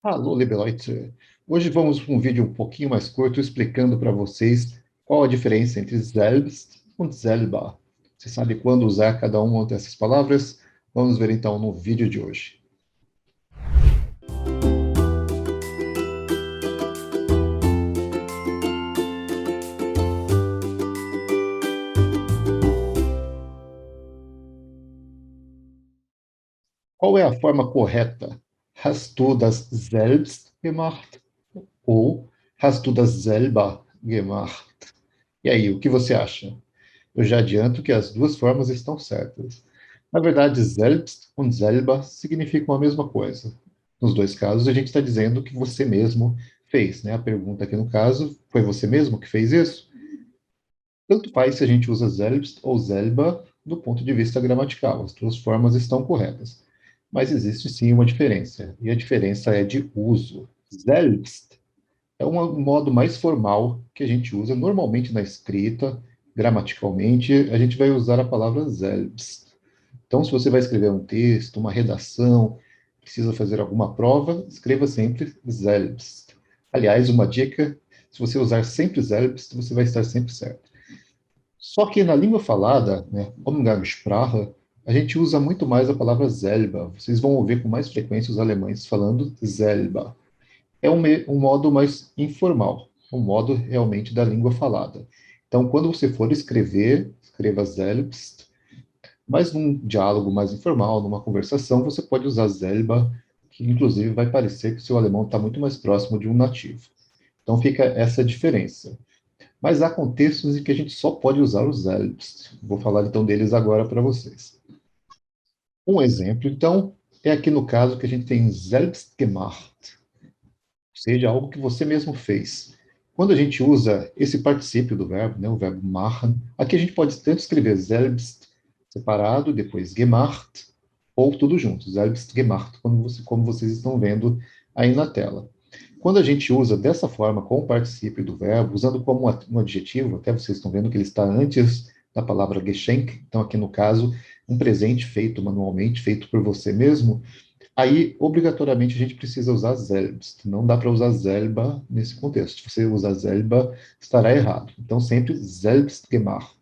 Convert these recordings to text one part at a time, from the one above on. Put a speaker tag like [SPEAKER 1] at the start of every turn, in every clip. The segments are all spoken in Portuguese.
[SPEAKER 1] Alô, Liebe Hoje vamos para um vídeo um pouquinho mais curto explicando para vocês qual a diferença entre selbst e selber. Você sabe quando usar cada uma dessas palavras? Vamos ver então no vídeo de hoje. Qual é a forma correta? Hast du das selbst gemacht? Ou hast du das selber gemacht? E aí, o que você acha? Eu já adianto que as duas formas estão certas. Na verdade, selbst und selber significam a mesma coisa. Nos dois casos, a gente está dizendo que você mesmo fez, né? A pergunta aqui no caso, foi você mesmo que fez isso? Tanto faz se a gente usa selbst ou selber do ponto de vista gramatical. As duas formas estão corretas. Mas existe sim uma diferença, e a diferença é de uso. Selbst é um modo mais formal que a gente usa normalmente na escrita, gramaticalmente, a gente vai usar a palavra selbst. Então, se você vai escrever um texto, uma redação, precisa fazer alguma prova, escreva sempre selbst. Aliás, uma dica, se você usar sempre selbst, você vai estar sempre certo. Só que na língua falada, né, Umgangssprache, a gente usa muito mais a palavra selber. Vocês vão ouvir com mais frequência os alemães falando selber. É um modo mais informal, um modo realmente da língua falada. Então, quando você for escrever, escreva selbst, mas num diálogo mais informal, numa conversação, você pode usar selber, que inclusive vai parecer que o seu alemão está muito mais próximo de um nativo. Então fica essa diferença. Mas há contextos em que a gente só pode usar os selbst. Vou falar então deles agora para vocês. Um exemplo, então, é aqui no caso que a gente tem selbst gemacht, ou seja, algo que você mesmo fez. Quando a gente usa esse particípio do verbo, né, o verbo machen, aqui a gente pode tanto escrever selbst separado, depois gemacht, ou tudo junto, selbst gemacht, como vocês estão vendo aí na tela. Quando a gente usa dessa forma, com o particípio do verbo, usando como um adjetivo, até vocês estão vendo que ele está antes da palavra Geschenk, então aqui no caso, um presente feito manualmente, feito por você mesmo, aí, obrigatoriamente, a gente precisa usar selbst. Não dá para usar selber nesse contexto. Se você usar selber, estará errado. Então, sempre selbst gemacht.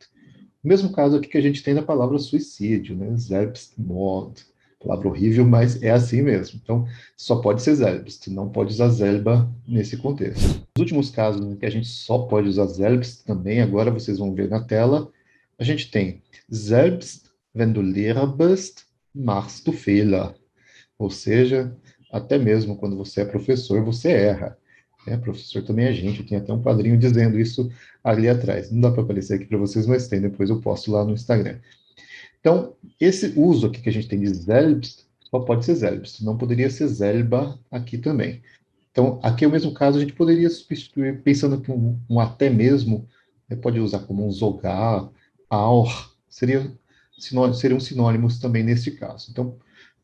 [SPEAKER 1] O mesmo caso aqui que a gente tem da palavra suicídio, né? Selbstmord. Palavra horrível, mas é assim mesmo. Então, só pode ser selbst, não pode usar selber nesse contexto. Os últimos casos em que a gente só pode usar selbst também, agora vocês vão ver na tela, a gente tem selbst, wenn du Lehrer bist, machst du Fehler. Ou seja, até mesmo quando você é professor, você erra. Professor também é gente, tem até um quadrinho dizendo isso ali atrás. Não dá para aparecer aqui para vocês, mas tem, depois eu posto lá no Instagram. Então, esse uso aqui que a gente tem de selbst, só pode ser selbst, não poderia ser selber aqui também. Então, aqui é o mesmo caso, a gente poderia substituir, pensando que um até mesmo, pode usar como um sogar, auch, seriam sinônimos também nesse caso. Então,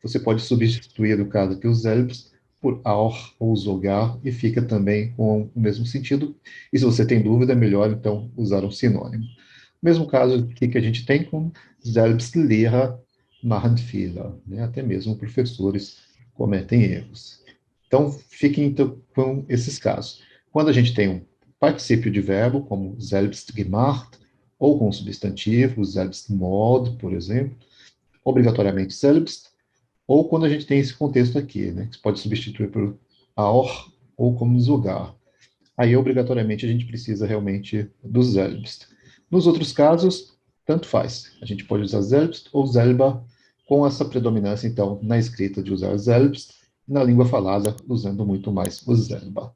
[SPEAKER 1] você pode substituir, no caso aqui, os selbst por auch ou sogar, e fica também com o mesmo sentido. E se você tem dúvida, é melhor, então, usar um sinônimo. Mesmo caso aqui que a gente tem com Selbstlehrer machen Fehler, né? Até mesmo professores cometem erros. Então, fiquem então, com esses casos. Quando a gente tem um particípio de verbo, como selbst gemacht, ou com substantivo, selbstmord, por exemplo, obrigatoriamente selbst, ou quando a gente tem esse contexto aqui, né, que pode substituir por auch ou como sogar. Aí, obrigatoriamente, a gente precisa realmente do selbst. Nos outros casos, tanto faz. A gente pode usar selbst ou selber, com essa predominância, então, na escrita de usar selbst, e na língua falada, usando muito mais o selber.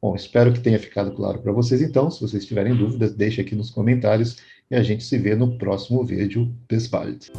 [SPEAKER 1] Bom, espero que tenha ficado claro para vocês, então. Se vocês tiverem dúvidas, deixe aqui nos comentários e a gente se vê no próximo vídeo. Bis bald!